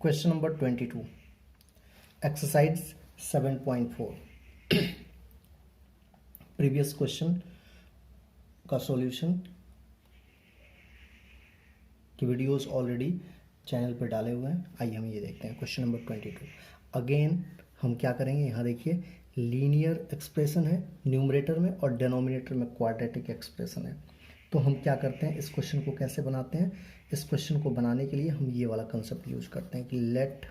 Question number 22. Exercise 7.4. Previous question का solution की videos already channel पर डाले हुए हैं. आइए हम ये देखते हैं. Question number 22. अगेन हम क्या करेंगे, यहाँ देखिए लीनियर एक्सप्रेशन है न्यूमरेटर में और डिनोमिनेटर में क्वाड्रेटिक एक्सप्रेशन है. तो हम क्या करते हैं, इस क्वेश्चन को कैसे बनाते हैं. इस क्वेश्चन को बनाने के लिए हम ये वाला कंसेप्ट यूज करते हैं कि लेट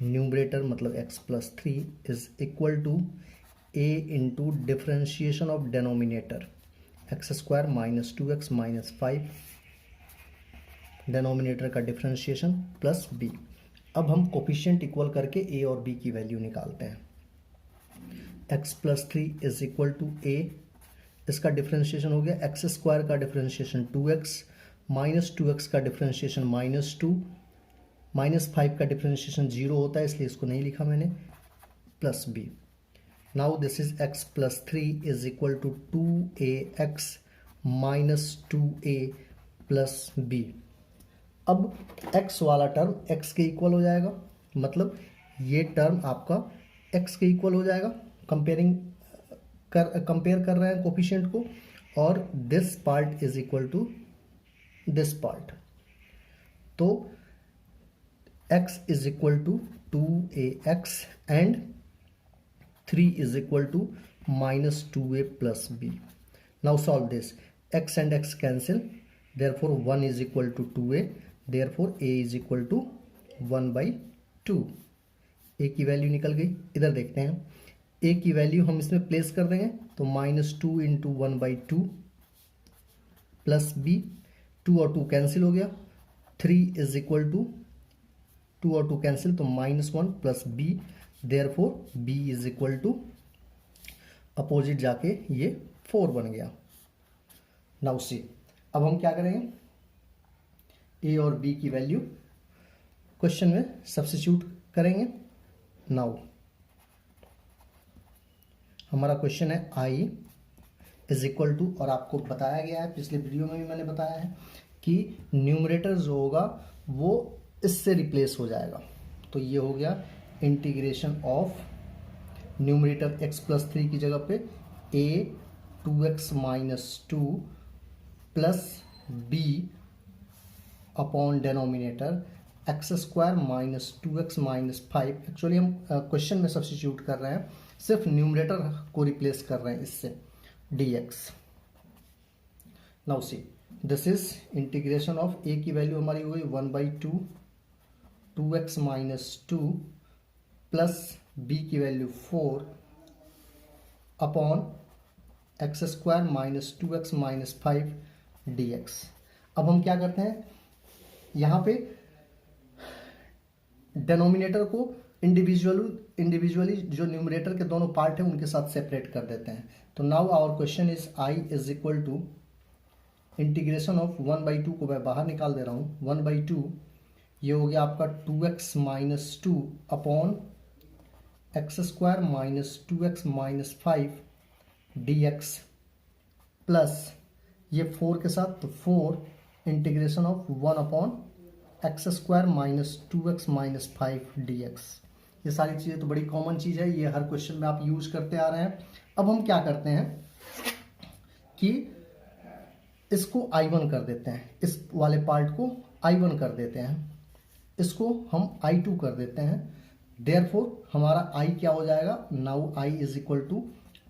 न्यूमरेटर मतलब x+3 is equal to a into differentiation of denominator x² minus 2x minus 5 denominator का डिफ्रेंशिएशन प्लस b. अब हम कोफिशिएंट इक्वल करके a और b की वैल्यू निकालते हैं. x+3 is equal to a, इसका डिफ्रेंशिएशन हो गया x² का डिफ्रेंशिएशन 2x माइनस 2x का डिफ्रेंशिएशन -2 माइनस 5 का डिफ्रेंशिएशन 0 होता है इसलिए इसको नहीं लिखा मैंने, plus b. Now this is x+3 is equal to 2ax minus 2a plus b. अब x वाला टर्म x के इक्वल हो जाएगा, मतलब ये टर्म आपका x के इक्वल हो जाएगा. कंपेयर कर रहे हैं कोफिशिएंट को, और this part is equal to this part. तो x is equal to 2ax and 3 is equal to minus 2a plus b. Now solve this. x and x cancel, therefore 1 is equal to 2a, therefore a is equal to 1/2. a की value निकल गई. इधर देखते हैं a की value हम इसमें place कर देंगे तो -2 इंटू 1/2 प्लस b. 2 और 2 कैंसिल हो गया. 3 इज इक्वल टू 2 और 2 कैंसिल तो -1 plus b, therefore b is equal to opposite जाके ये 4 बन गया. नाउ सी, अब हम क्या करेंगे, a और b की वैल्यू क्वेश्चन में सब्स्टिट्यूट करेंगे. नाउ हमारा क्वेश्चन है i इज इक्वल टू, और आपको बताया गया है पिछले वीडियो में भी मैंने बताया है कि न्यूमरेटर जो होगा वो इससे रिप्लेस हो जाएगा. तो ये हो गया इंटीग्रेशन ऑफ न्यूमरेटर x+3 की जगह पे a 2x minus 2 plus b upon denominator x² minus 2x minus 5. Actually हम क्वेश्चन में सब्स्टिट्यूट कर रहे हैं, सिर्फ न्यूमरेटर को रिप्लेस कर रहे हैं इससे, dx. Now see, this is integration of a की वैल्यू हमारी हो गई 1/2 2x माइनस 2 प्लस b की value 4 upon x² minus 2x minus 5 dx. अब हम क्या करते हैं, यहाँ पे डिनोमिनेटर को इंडिविजुअली जो न्यूमरेटर के दोनों पार्ट हैं उनके साथ सेपरेट कर देते हैं. तो now our question is i is equal to integration of 1/2 को मैं बाहर निकाल दे रहा हूँ. 1/2 ये हो गया आपका 2x minus 2 upon x² minus 2x minus 5 dx plus ये 4 के साथ, तो 4 integration of 1 upon x² minus 2x minus 5 dx. ये सारी चीज़ें तो बड़ी कॉमन चीज़ है, ये हर क्वेश्चन में आप यूज करते आ रहे हैं. अब हम क्या करते हैं कि इसको I1 कर देते हैं, इस वाले पार्ट को I1 कर देते हैं, इसको हम I2 कर देते हैं. देयरफॉर हमारा I क्या हो जाएगा, now I is equal to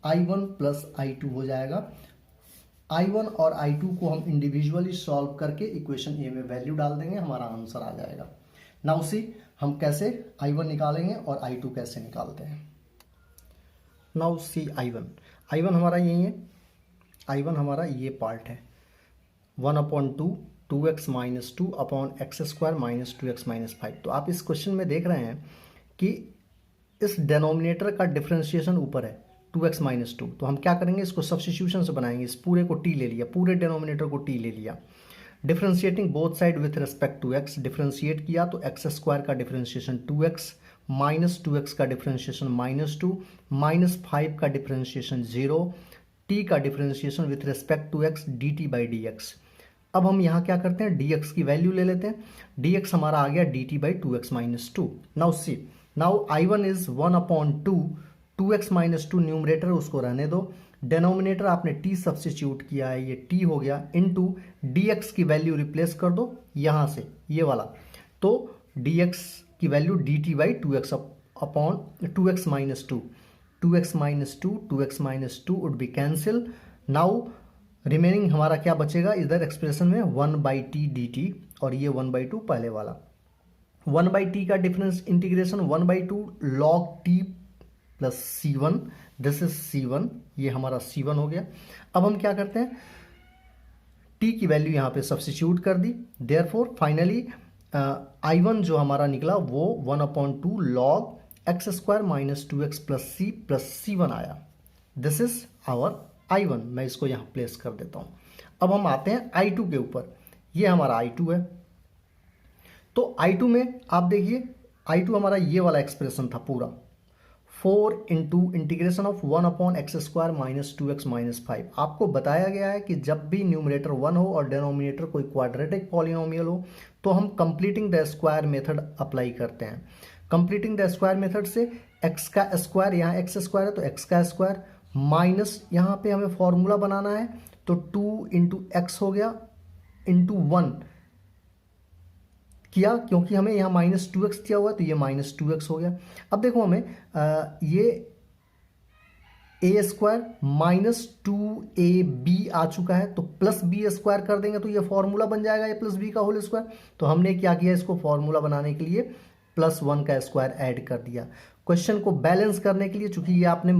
I1 plus I2 हो जाएगा. I1 और I2 को हम इंडिविजुअली सॉल्व करके इक्वेशन ए में वैल्यू डाल देंगे, हमारा आंसर आ जाएगा. नाउ सी, हम कैसे I1 निकालेंगे और I2 कैसे निकालते हैं. नाउ सी I1 हमारा यही है, I1 हमारा ये पार्ट है 1/2 2x minus 2 upon x² minus 2x minus 5. तो आप इस क्वेश्चन में देख रहे हैं कि इस डिनोमिनेटर का डिफ्रेंशिएशन ऊपर है 2x माइनस 2. तो हम क्या करेंगे, इसको सब्स्टिट्यूशन से बनाएंगे. इस पूरे को t ले लिया, पूरे डिनोमिनेटर को t ले लिया. Differentiating both side with respect to x, differentiate किया तो x² का डिफ्रेंशिएशन 2x माइनस 2x का डिफ्रेंशिएशन -2 माइनस 5 का डिफ्रेंशिएशन 0, t का differentiation with respect to x dt by dx. अब हम यहाँ क्या करते हैं, dx की वैल्यू ले लेते हैं। dx हमारा आ गया dt by 2x minus two. Now see, now I1 is 1/2, 2x minus two numerator उसको रहने दो, डेनोमिनेटर आपने t सब्स्टिट्यूट किया है, ये t हो गया, इनटू dx की वैल्यू रिप्लेस कर दो यहाँ से, ये वाला, तो dx की value dt by 2x upon 2x minus two, 2x minus two, 2x minus two would be cancel. Now remaining हमारा क्या बचेगा इधर एक्सप्रेशन में, 1/t dt, और ये 1/2 पहले वाला, 1/t का difference integration 1/2 log t plus c1, this is c1, ये हमारा c1 हो गया। अब हम क्या करते हैं, t की वैल्यू यहाँ पे सब्स्टिट्यूट कर दी, देयरफॉर फाइनली I1 जो हमारा निकला वो 1/2 log x square minus 2x plus c1 आया। दिस इज आवर I1, मैं इसको यहाँ प्लेस कर देता हूँ। अब हम आते हैं I2 के ऊपर, ये हमारा I2 है। तो I2 में आप देखिए, I2 हमारा ये वाला एक्सप्रेशन था पूरा, 4 into integration of 1/x square minus 2x minus 5। आपको बताया गया है कि जब भी न्यूमरेटर 1 हो और डेनोमिनेटर कोई क्वाड्रेटिक पॉलिनोमियल हो तो हम completing the square method apply करते हैं। कंप्लीटिंग द स्क्वायर मेथड से x का स्क्वायर, यहाँ x स्क्वायर है तो x का स्क्वायर, माइनस यहाँ पे हमें फॉर्मूला बनाना है तो 2 इंटू एक्स हो गया, इंटू 1 किया, क्योंकि हमें यहाँ माइनस 2x दिया हुआ है तो ये माइनस 2x हो गया। अब देखो हमें ये a स्क्वायर माइनस 2ab आ चुका है, तो प्लस b स्क्वायर कर देंगे तो ये फॉर्मूला बन जाएगा a प्लस बी का होल स्क्वायर। तो हमने क्या किया, इसको फॉर्मूला बनाने के लिए प्लस 1 का स्क्वायर ऐड कर दिया। क्वेश्चन को बैलेंस करने के लिए, चूंकि ये आपने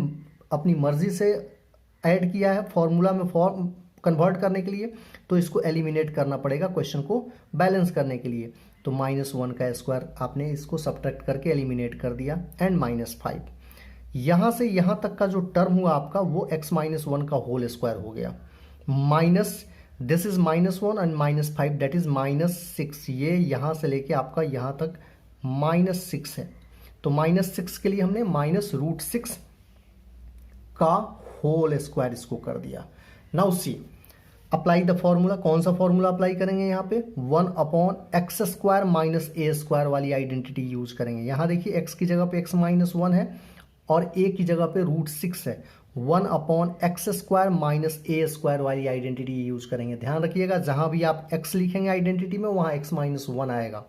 अपनी मर्जी से ऐड किया है फॉर्मूला में फॉर्म कन्वर्ट करने के लिए, तो इसको एलिमिनेट करना पड़ेगा क्वेश्चन को बैलेंस करने के लिए। तो -1 का स्क्वायर आपने इसको सब्ट्रैक्ट करके एलिमिनेट कर दिया, एंड -5। यहाँ से यहाँ तक का जो टर्म हुआ आपका वो x-1 का होल स्क्वायर हो गया, minus this is -1 and -5 that is -6। ये यहाँ से लेके आपका यहाँ तक -6 है, तो -6 के लिए हमने -√6 का होल स्क्वायर इसको कर दिया। Now C, apply the formula. कौन सा फॉर्मूला अप्लाई करेंगे यहाँ पे, 1/x square minus a square वाली आइडेंटिटी यूज करेंगे। यहाँ देखिए x की जगह पे x-1 है और a की जगह पे √6 है, 1/x square minus a square वाली आइडेंटिटी यूज करेंगे। ध्यान रखिएगा जहां भी आप x लिखेंगे आइडेंटिटी में वहां x-1 आएगा।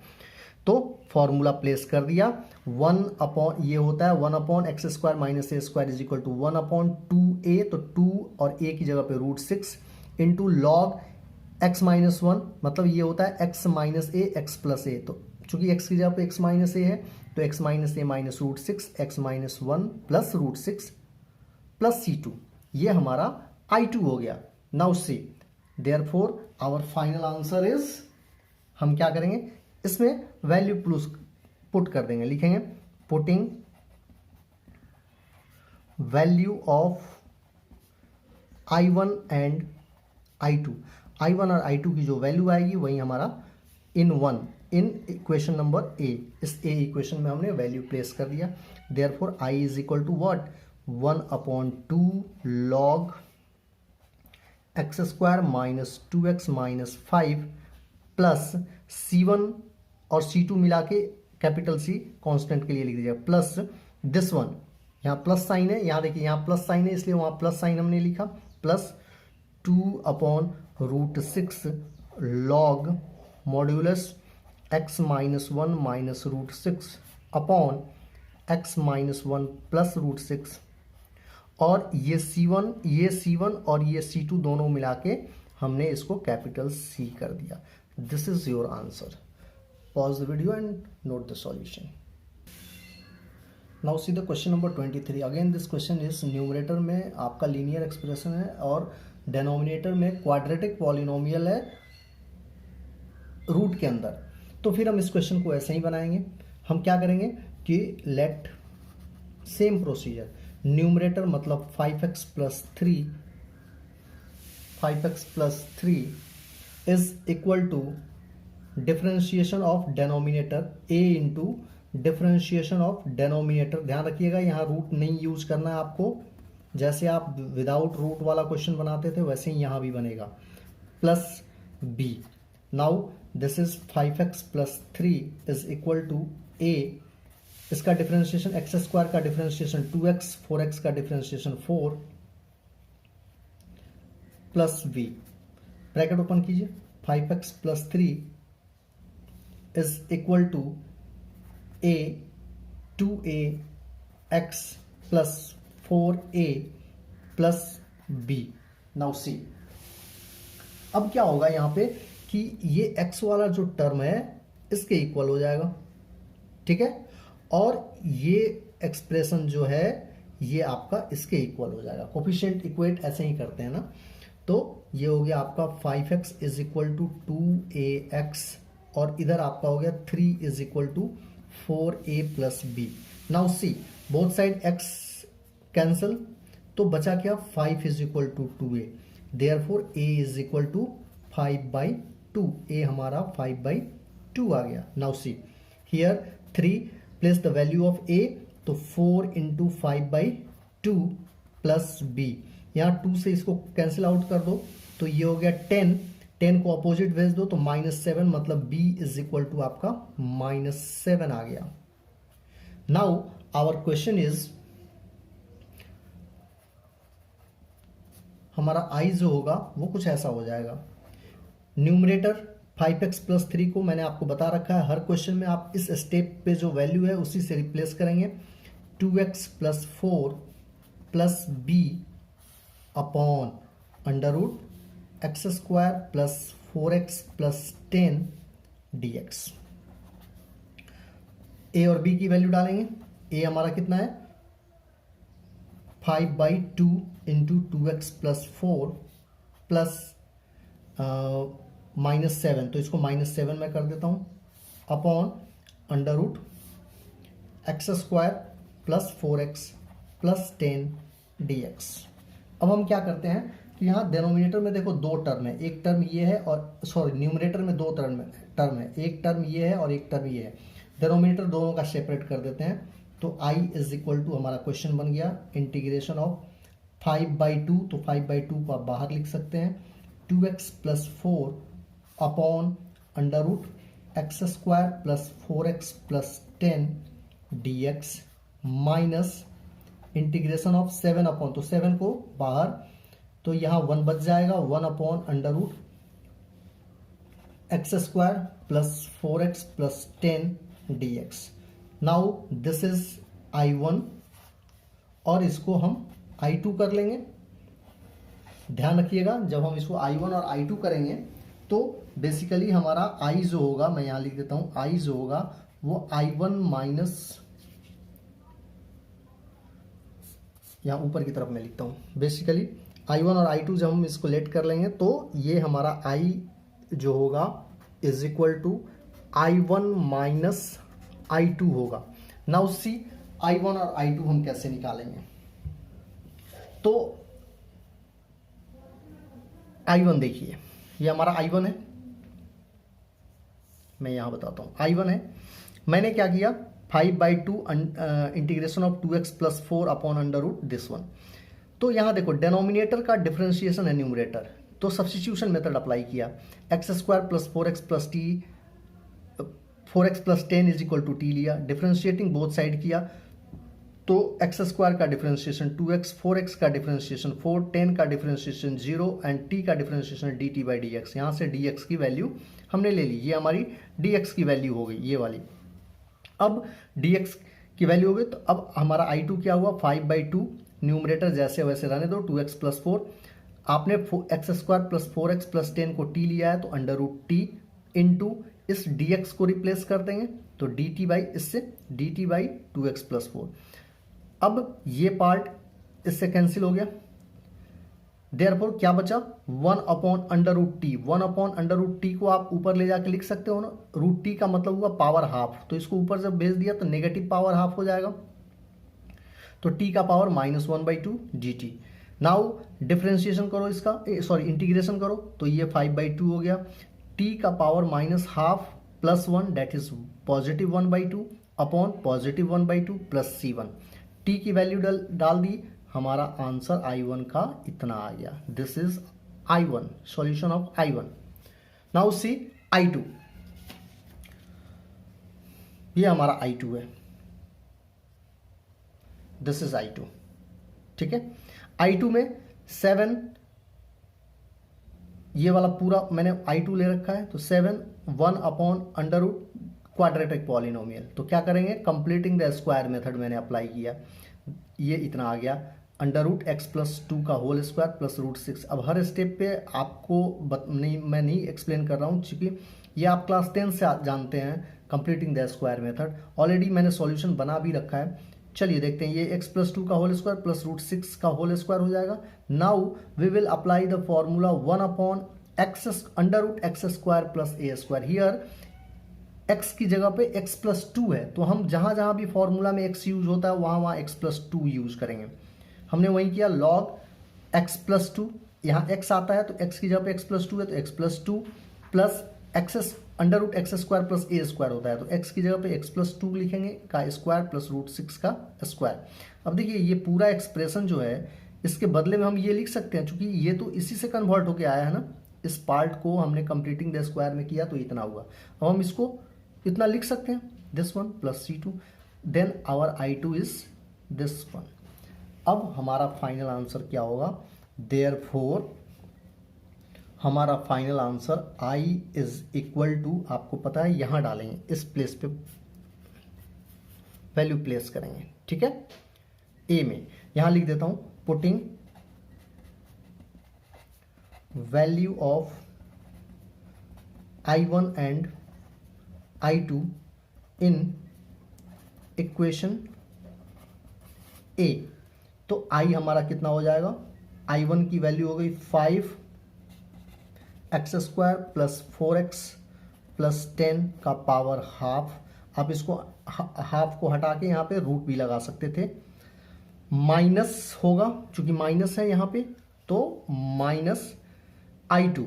तो फॉर्मूला प्लेस कर दिया, ये होता है 1/x square minus a square is equal to 1/2a, तो 2 और a की जगह पे √6 इंटू लॉग x-1, मतलब ये होता है x minus a x plus a। तो चूंकि x की जगह पे x माइनस a है तो x minus a minus √6, x-1 plus √6 plus c2, ये हमारा I2 हो गया। Now see, therefore our final answer is, हम क्या करेंगे इसमें वैल्यू प्लस पुट कर देंगे, लिखेंगे putting value of I1 and I2, I1 और I2 की जो वैल्यू आएगी वही हमारा इन इक्वेशन नंबर ए, इस ए इक्वेशन में हमने वैल्यू प्लेस कर दिया। Therefore I is equal to what, 1/2 log x square minus 2x minus 5 plus c1 और c2 मिला के कैपिटल C कांस्टेंट के लिए लिख दीजिएगा, प्लस दिस वन, यहाँ प्लस साइन है, यहाँ देखिए यहाँ प्लस साइन है इसलिए वहाँ प्लस साइन हमने लिखा, plus 2/√6 log modulus x-1 minus √6 upon x-1 plus √6, और ये C1 और ये C2 दोनों मिला के हमने इसको कैपिटल C कर दिया। This is your answer. Pause the video and note the solution. Now see the question number 23। Again this question is, numerator में आपका लीनियर एक्सप्रेशन है और डेनोमिनेटर में क्वाड्रेटिक पॉलिनोमियल है रूट के अंदर। तो फिर हम इस क्वेश्चन को ऐसे ही बनाएंगे। हम क्या करेंगे कि लेट सेम प्रोसीजर, न्यूमरेटर मतलब 5x plus 3 is equal to differentiation of denominator a into differentiation of denominator. ध्यान रखिएगा यहाँ रूट नहीं यूज करना है आपको, जैसे आप विदाउट रूट वाला क्वेश्चन बनाते थे वैसे ही यहाँ भी बनेगा, plus b. Now this is 5x plus 3 is equal to a, इसका डिफरेंशिएशन एक्स स्क्वायर का डिफरेंशिएशन 2x, 4x का differentiation 4 plus b, bracket open कीजिए, 5x plus 3 is equal to a 2a x plus 4a plus b. Now see, अब क्या होगा यहां पे कि ये x वाला जो टर्म है इसके इक्वल हो जाएगा, ठीक है, और ये एक्सप्रेशन जो है ये आपका इसके इक्वल हो जाएगा. कोफिशिएंट इक्वेट ऐसे ही करते हैं ना. तो ये हो गया आपका 5x is equal to 2ax और इधर आपका हो गया 3 is equal to 4a plus b. Now see, both side x cancel, तो बचा क्या, 5 is equal to 2a, therefore a is equal to 5/2. a हमारा 5/2 आ गया. Now see here 3 place the value of a, तो 4 इंटू 5/2 प्लस b. यहाँ 2 से इसको कैंसिल आउट कर दो तो ये हो गया 10, 10 को अपोजिट भेज दो तो -7, मतलब b इज इक्वल टू आपका -7 आ गया. नाउ आवर क्वेश्चन इज, हमारा i जो होगा वो कुछ ऐसा हो जाएगा. न्यूमरेटर 5x प्लस 3 को मैंने आपको बता रखा है, हर क्वेश्चन में आप इस स्टेप पे जो वैल्यू है उसी से रिप्लेस करेंगे. 2x plus 4 plus b upon under root x square plus 4x plus 10 dx. a और b की वैल्यू डालेंगे. a हमारा कितना है, 5/2 इंटू 2x प्लस 4 प्लस -7, तो इसको -7 में कर देता हूं, upon under root x square plus 4x plus 10 dx. अब हम क्या करते हैं कि यहाँ डिनोमिनेटर में देखो दो टर्म है, एक टर्म ये है और सॉरी न्यूमरेटर में दो टर्म है, एक टर्म ये है और एक टर्म ये है. डिनोमिनेटर दोनों का सेपरेट कर देते हैं, तो i इज इक्वल टू, हमारा क्वेश्चन बन गया इंटीग्रेशन ऑफ 5/2, तो 5/2 को आप बाहर लिख सकते हैं, 2x plus 4 upon under root x square plus 4x plus 10 dx minus integration of 7 upon, तो 7 को बाहर, तो यहाँ 1 बच जाएगा, 1 upon under root x square plus 4x plus 10 dx. Now this is I1 और इसको हम I2 कर लेंगे. ध्यान रखिएगा जब हम इसको I1 और I2 करेंगे तो बेसिकली हमारा I जो होगा, मैं यहां लिख देता हूं, I जो होगा वो I1 माइनस, यहां ऊपर की तरफ मैं लिखता हूं, बेसिकली I1 और I2 जब हम इसको लेट कर लेंगे तो ये हमारा I जो होगा is equal to I1 minus I2 होगा. नाउ सी, I1 और I2 हम कैसे निकालेंगे, तो I1 देखिए, ये हमारा I1 है, मैं यहां बताता हूं, I1 है. मैंने क्या किया, 5/2 integration of 2x plus 4 upon under root this one. तो यहां देखो डिनोमिनेटर का डिफरेंशिएशन है न्यूमरेटर, तो सब्स्टिट्यूशन मेथड अप्लाई किया, x square plus 4x plus t 4x plus 10 is equal to t लिया, डिफरेंशिएटिंग बोथ साइड किया, तो एक्स स्क्वायर का डिफरेंशिएशन 2x, 4x का डिफरेंशिएशन 4, 10 का डिफरेंशिएशन 0 एंड t का डिफरेंशिएशन dt/dx. यहाँ से dx की वैल्यू हमने ले ली, ये हमारी dx की वैल्यू हो गई, ये वाली. अब dx की वैल्यू हो गई तो अब हमारा I2 क्या हुआ, 5/2, न्यूमरेटर जैसे वैसे रहने दो, 2x प्लस 4, आपने x square plus 4x plus 10 को t लिया है तो अंडर रूट टी इंटू इस dx को रिप्लेस कर देंगे तो dt बाई इससे dt/2x प्लस 4. अब ये पार्ट इससे कैंसिल हो गया, देयरफॉर क्या बचा, 1 upon under root t. 1 upon under root t को आप ऊपर ले जाके लिख सकते हो ना, रूट टी का मतलब हुआ पावर हाफ, तो इसको ऊपर जब भेज दिया तो नेगेटिव पावर हाफ हो जाएगा, तो टी का पावर -1/2 dt. नाउ डिफरेंशिएशन करो इसका, सॉरी इंटीग्रेशन करो, तो ये 5/2 हो गया, टी का power -12 plus 1 that is +1/2 upon +1/2 plus c1. T की वैल्यू डाल दी, हमारा आंसर I1 का इतना आ गया. This is I1, solution of I1. Now see I2, ये हमारा I2 है, दिस इज I2, ठीक है। I2 में 7, ये वाला पूरा मैंने I2 ले रखा है, तो 7 1/√, क्वाड्रेटिक पॉलिनोमियल। तो क्या करेंगे, कंप्लीटिंग द स्क्वायर मेथड मैंने अप्लाई किया, ये इतना आ गया √x+2 का होल स्क्वायर प्लस √6। अब हर स्टेप पे आपको मैं नहीं एक्सप्लेन कर रहा हूँ, क्योंकि ये आप क्लास 10 से जानते हैं completing the square method. Already मैंने सॉल्यूशन बना भी रखा है। चलिए देखते हैं, ये x+2 का होल स्क्वायर प्लस √6 का होल स्क्वायर हो जाएगा। Now we will apply the formula 1/√x² plus a²। Here x की जगह पे x+2 है, तो हम जहां जहां भी फॉर्मूला में x यूज होता है वहां वहां x+2 यूज करेंगे। हमने वही किया, log x+2, यहाँ x आता है तो x की जगह पे x+2 है तो x+2 plus √x² plus a² होता है, तो x की जगह पे x+2 लिखेंगे का स्क्वायर प्लस √6 का स्क्वायर। अब देखिए ये पूरा एक्सप्रेशन जो है, इसके बदले में हम ये लिख सकते हैं, क्योंकि ये तो इसी से कन्वर्ट होके आया है ना, इस पार्ट को हमने कंप्लीटिंग द स्क्वायर में किया तो इतना हुआ। अब हम इसको इतना लिख सकते हैं, this one plus C2, then our I2 is this one. अब हमारा फाइनल आंसर क्या होगा, देयरफॉर हमारा final answer I is equal to, आपको पता है यहां डालेंगे, इस प्लेस पे वैल्यू प्लेस करेंगे, ठीक है। A में यहां लिख देता हूं, putting value of I1 and I2 in equation A। तो I हमारा कितना हो जाएगा, I1 की वैल्यू हो गई 5x² प्लस 4x प्लस 10 का पावर हाफ। आप इसको हाफ को हटा के यहाँ पे रूट भी लगा सकते थे, माइनस होगा क्योंकि माइनस है यहाँ पे, तो minus I2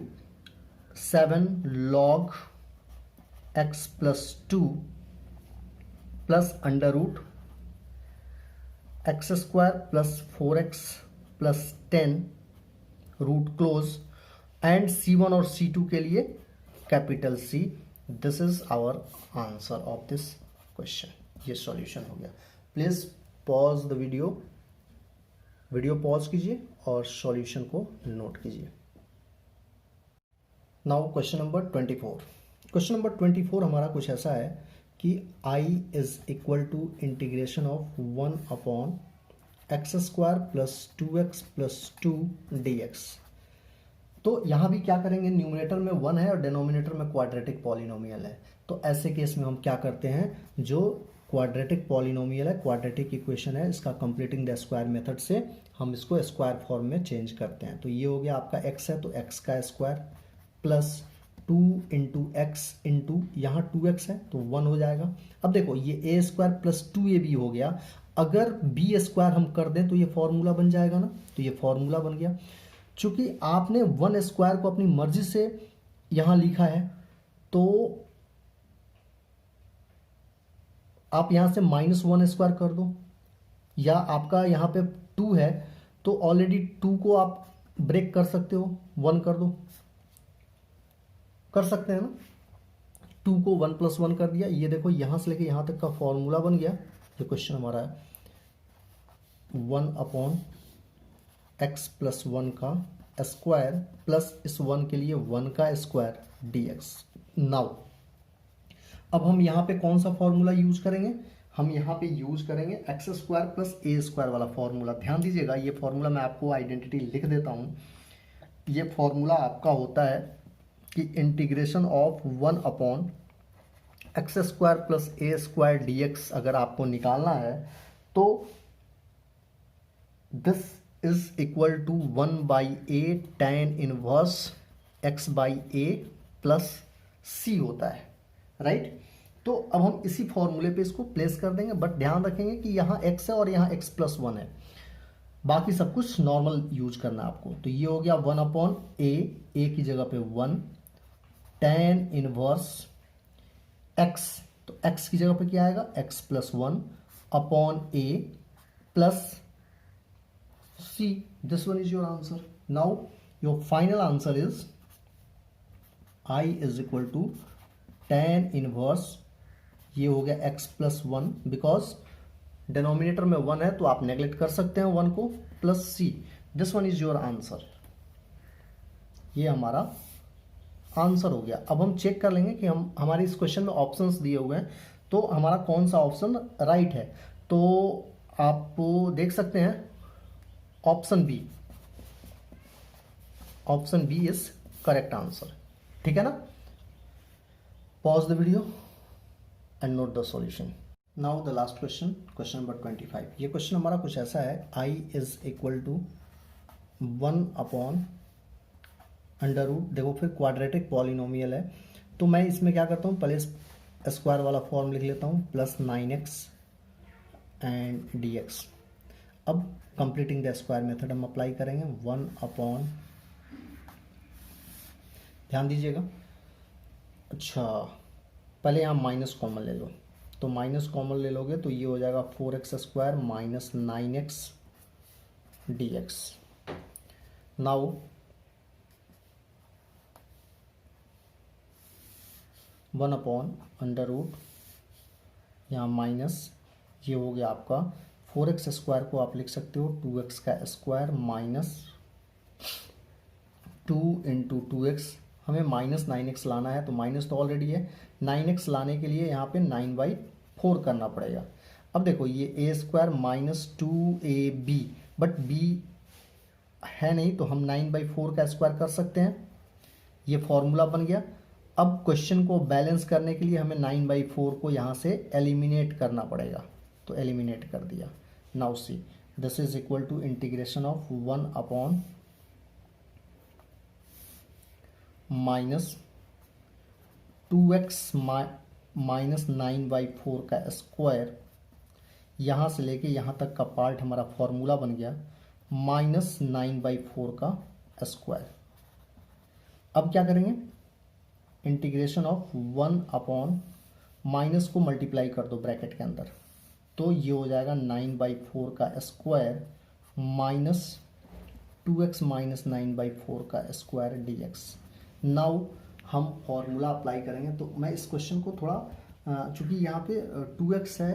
7 log x+2 plus √x² plus 4x plus 10 root close and C1 और C2 के लिए capital C। This is our answer of this question. ये सॉल्यूशन हो गया। Please pause the video pause कीजिए और सॉल्यूशन को नोट कीजिए। Now question number 24। Question number 24 हमारा कुछ ऐसा है कि I is equal to integration of 1/x² plus 2x plus 2 dx। तो यहाँ भी क्या करेंगे, न्यूमरेटर में 1 है और डिनोमिनेटर में क्वाड्रेटिक पॉलिनोमियल है। तो ऐसे केस में हम क्या करते हैं, जो क्वाड्रेटिक पॉलिनोमियल है, क्वाड्रेटिक इक्वेशन है, इसका कंप्लीटिंग द स्क्वायर मेथड से हम इसको स्क्वायर फॉर्म में चेंज करते हैं। तो ये हो गया आपका x है तो x का square plus 2 into x into यहाँ 2x है तो 1 हो जाएगा। अब देखो ये a² प्लस 2ab हो गया, अगर b² हम कर दें तो ये फॉर्मूला बन जाएगा ना, तो ये फॉर्मूला बन गया। चूंकि आपने 1² को अपनी मर्जी से यहां लिखा है, तो आप यहां से -1² कर दो, या आपका यहां पे 2 है तो ऑलरेडी 2 को आप ब्रेक कर सकते हो, 1 कर दो, कर सकते हैं ना। 2 को 1 + 1 कर दिया, ये देखो यहां से लेके यहां तक का फॉर्मूला बन गया। जो क्वेश्चन हमारा है 1/x + 1 का स्क्वायर प्लस इस 1 के लिए 1 का स्क्वायर dx। नाउ अब हम यहाँ पे कौन सा फॉर्मूला यूज करेंगे, हम यहाँ पे यूज करेंगे x² प्लस a² वाला फॉर्मूला। ध्यान दीजिएगा, ये फॉर्मूला मैं आपको आइडेंटिटी लिख देता हूँ। ये फॉर्मूला आपका होता है कि integration of 1/x² plus a² dx अगर आपको निकालना है तो this is equal to 1/a tan inverse x/a plus c होता है, राइट। तो अब हम इसी फॉर्मूले पे इसको प्लेस कर देंगे, बट ध्यान रखेंगे कि यहाँ x है और यहाँ x+1 है, बाकी सब कुछ नॉर्मल यूज करना है आपको। तो ये हो गया 1/a, a की जगह पे 1 tan इनवर्स x, तो x की जगह पे क्या आएगा x+1 upon a plus c। This one is your answer. Now your final answer is I is equal to tan inverse, ये हो गया x प्लस 1, बिकॉज डिनोमिनेटर में 1 है तो आप नेग्लेक्ट कर सकते हैं 1 को, plus c, this one is your answer. ये हमारा आंसर हो गया। अब हम चेक कर लेंगे कि हम हमारे इस क्वेश्चन में ऑप्शंस दिए हुए हैं तो हमारा कौन सा ऑप्शन राइट है। तो आप देख सकते हैं option B, option B is correct answer. ठीक है ना। Pause the video and note the solution. Now the last question, question number 25। ये क्वेश्चन हमारा कुछ ऐसा है, i is equal to 1 upon under root, देखो फिर क्वाड्रेटिक पॉलिनोमियल है तो मैं इसमें क्या करता हूँ, पहले स्क्वायर वाला फॉर्म लिख लेता हूँ, प्लस 9x एंड dx। अब कंप्लीटिंग द स्क्वायर मेथड हम अप्लाई करेंगे, 1 अपॉन, ध्यान दीजिएगा, अच्छा पहले यहाँ माइनस कॉमन ले लो, तो माइनस कॉमन ले लोगे तो ये हो जाएगा 4x square minus 9x dx। Now one upon under root, यहाँ माइनस, ये हो गया आपका 4x स्क्वायर को आप लिख सकते हो 2x का स्क्वायर माइनस 2 इंटू 2x, हमें माइनस 9x लाना है तो माइनस तो ऑलरेडी है, 9x लाने के लिए यहाँ पे 9/4 करना पड़ेगा। अब देखो ये a square minus 2ab, but b है नहीं तो हम 9/4 का स्क्वायर कर सकते हैं, ये फॉर्मूला बन गया। अब क्वेश्चन को बैलेंस करने के लिए हमें 9/4 को यहाँ से एलिमिनेट करना पड़ेगा, तो एलिमिनेट कर दिया। Now see this is equal to integration of 1 upon minus 2x minus 9/4 का स्क्वायर, यहाँ से लेके यहाँ तक का पार्ट हमारा फॉर्मूला बन गया, माइनस 9/4 का स्क्वायर। अब क्या करेंगे, इंटीग्रेशन ऑफ 1 अपॉन, माइनस को मल्टीप्लाई कर दो ब्रैकेट के अंदर, तो ये हो जाएगा 9/4 का स्क्वायर माइनस 2x माइनस 9/4 का स्क्वायर dx। नाउ हम फॉर्मूला अप्लाई करेंगे, तो मैं इस क्वेश्चन को थोड़ा चूंकि यहाँ पे 2x है,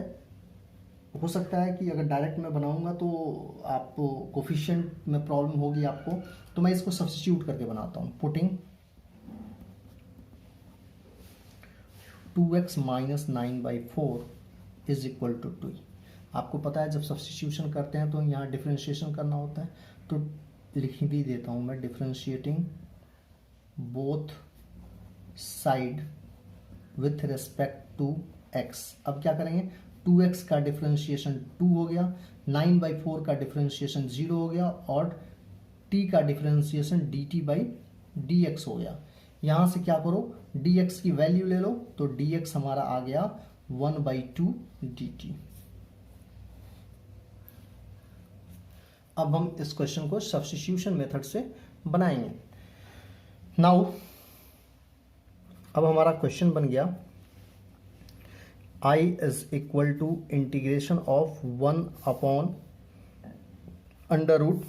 हो सकता है कि अगर डायरेक्ट मैं बनाऊंगा तो आपको कोफिशिएंट में प्रॉब्लम होगी आपको, तो मैं इसको सब्स्टिट्यूट करके बनाता हूँ, putting 2x minus 9/4 is equal to 2। आपको पता है जब सब्स्टिट्यूशन करते हैं तो यहाँ डिफ्रेंशिएशन करना होता है, तो लिख भी देता हूँ मैं, differentiating both side with respect to x। अब क्या करेंगे, 2x का डिफ्रेंशिएशन 2 हो गया, 9/4 का डिफ्रेंशिएशन 0 हो गया, और t का डिफ्रेंशिएशन dt/dx हो गया। यहाँ से क्या करो, dx की वैल्यू ले लो, तो dx हमारा आ गया 1/2 dt। अब हम इस क्वेश्चन को सब्स्टिट्यूशन मेथड से बनाएंगे। नाउ अब हमारा क्वेश्चन बन गया, i is equal to integration of 1 upon under root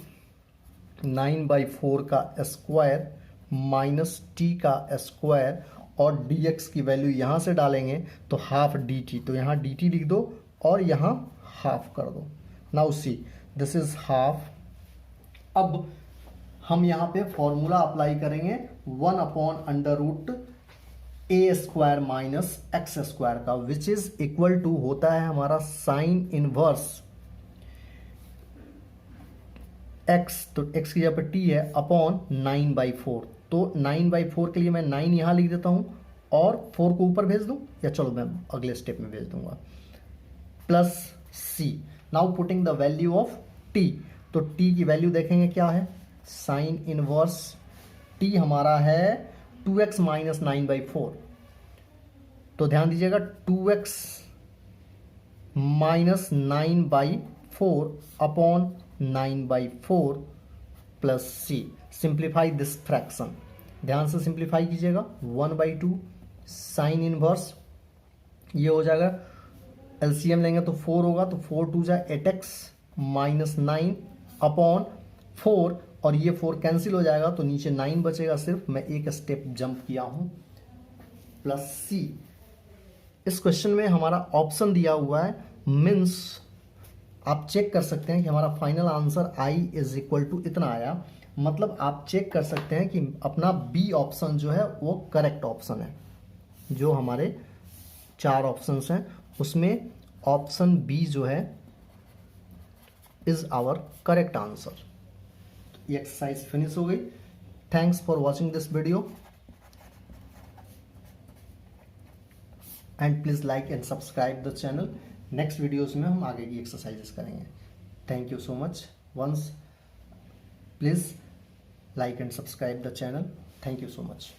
9/4 का स्क्वायर माइनस t का स्क्वायर, और dx की वैल्यू यहाँ से डालेंगे तो हाफ dt, तो यहाँ dt लिख दो और यहाँ हाफ कर दो। Now see this is half. अब हम यहाँ पे फॉर्मूला अप्लाई करेंगे 1 upon under root a square minus x square का, विच इज इक्वल टू होता है हमारा साइन इनवर्स x, तो x की जगह पर t है, अपॉन 9/4। तो 9/4 के लिए मैं 9 यहाँ लिख देता हूँ और 4 को ऊपर भेज दूँ, या चलो मैं अगले स्टेप में भेज दूंगा, plus c। Now putting the value of t, तो t की वैल्यू देखेंगे क्या है, साइन इनवर्स t हमारा है 2x माइनस 9/4, तो ध्यान दीजिएगा 2x minus 9/4 upon 9/4 plus c। Simplify this fraction, ध्यान से सिंप्लीफाई कीजिएगा, 1/2 साइन इनवर्स, ये हो जाएगा, एलसीएम लेंगे तो 4 होगा, तो 4 2 जा 8x माइनस 9 अपॉन 4 और ये 4 कैंसिल हो जाएगा तो नीचे 9 बचेगा सिर्फ। मैं एक स्टेप जंप किया हूँ प्लस सी। इस क्वेश्चन में हमारा ऑप्शन दिया हुआ है, मीन्स आप चेक कर सकते हैं कि हमारा final answer i is equal to इतना आया। मतलब आप चेक कर सकते हैं कि अपना बी ऑप्शन जो है वो करेक्ट ऑप्शन है। जो हमारे 4 ऑप्शंस हैं उसमें ऑप्शन बी जो है इज आवर करेक्ट आंसर। ये एक्सरसाइज फिनिश हो गई। Thanks for watching this video and please like and subscribe the channel. Next videos में हम आगे की एक्सरसाइजेस करेंगे। Thank you so much. Once please like and subscribe the channel. Thank you so much.